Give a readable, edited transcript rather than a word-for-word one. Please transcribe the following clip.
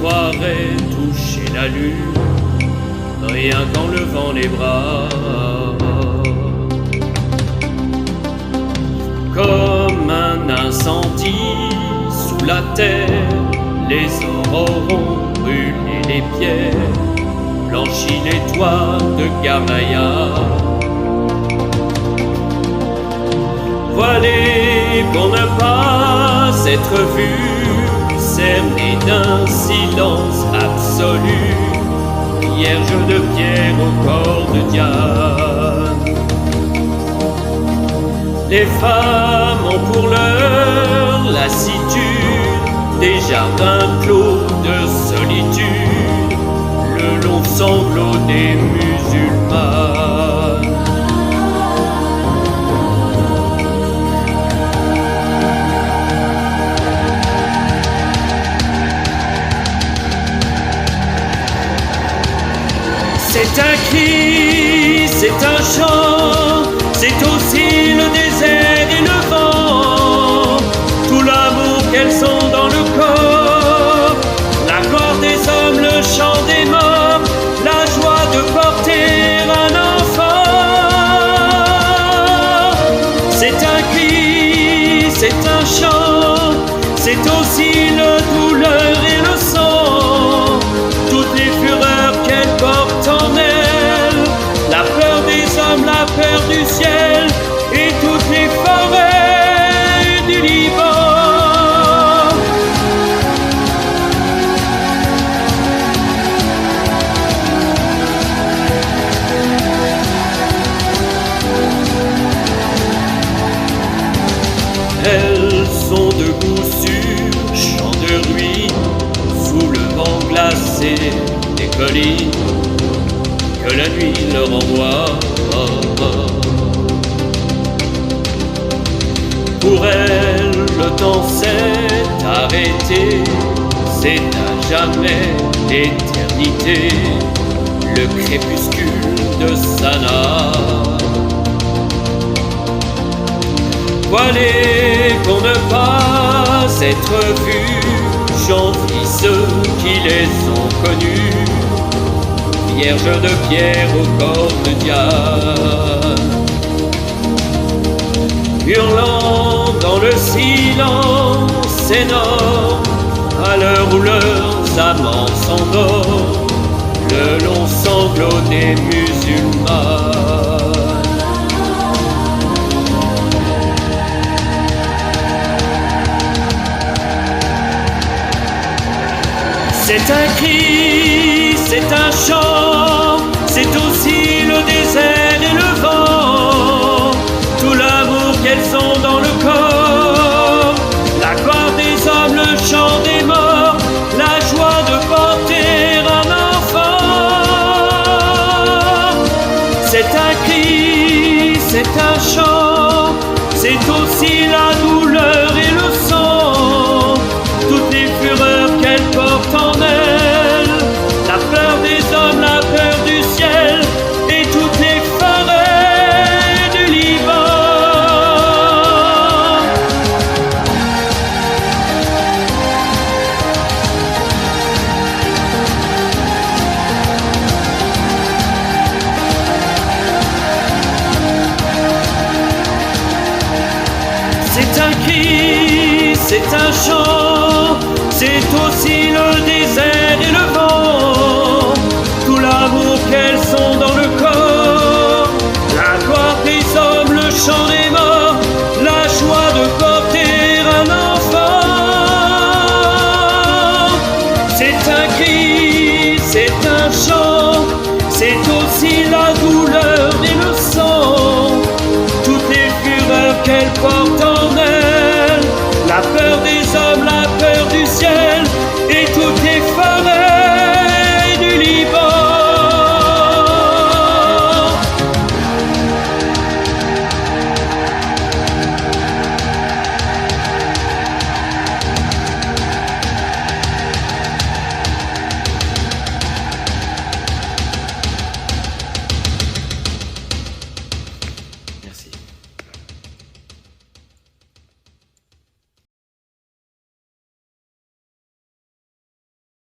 croirait toucher la lune, rien qu'en levant les bras. Comme un incendie sous la terre, les aurores ont brûlé les pierres, blanchi les toits de Garnaïa. Voilé pour ne pas être vu, cerné d'un silence absolu, vierge de pierre au corps de Diane. Les femmes ont pour leur lassitude des jardins clos de solitude, le long sanglot des musulmanes. C'est un cri, c'est un chant, c'est aussi le désert et le vent, tout l'amour qu'elles ont dans le corps, l'accord des hommes, le chant des morts, la joie de porter un enfant. C'est un cri, c'est un chant, c'est aussi le douleur et le sang, toutes les fureurs qu'elles portent en elles, la peur des hommes, la peur du ciel et toutes les forêts du Liban. Elles sont debout sur champs de ruines, sous le vent glacé des collines que la nuit leur envoie. Pour elles, le temps s'est arrêté, c'est à jamais l'éternité, le crépuscule de Sanaa. Voilé pour ne pas être vus, j'envie ceux qui les ont connus, vierge de pierre au corps de Diane. Hurlant dans le silence énorme, à l'heure où leurs amants s'endorment, le long sanglot des musulmans. C'est un cri, c'est un chant, c'est aussi le désert et le vent, tout l'amour qu'elles ont dans le corps, la gloire des hommes, le chant des morts, la joie de porter un enfant. C'est un cri, c'est un chant, c'est aussi la douleur et le sang, toutes les fureurs qu'elles portent en elles, la peur des hommes, la peur du ciel et toutes les forêts du Liban. C'est un cri, c'est un chant, c'est aussi le désert et le vent, tout l'amour qu'elles ont dans le corps, la gloire des hommes, le chant des morts, la joie de porter un enfant. C'est un cri, c'est un chant, c'est aussi la douleur et le sang, toutes les fureurs qu'elles portent en elles, la peur des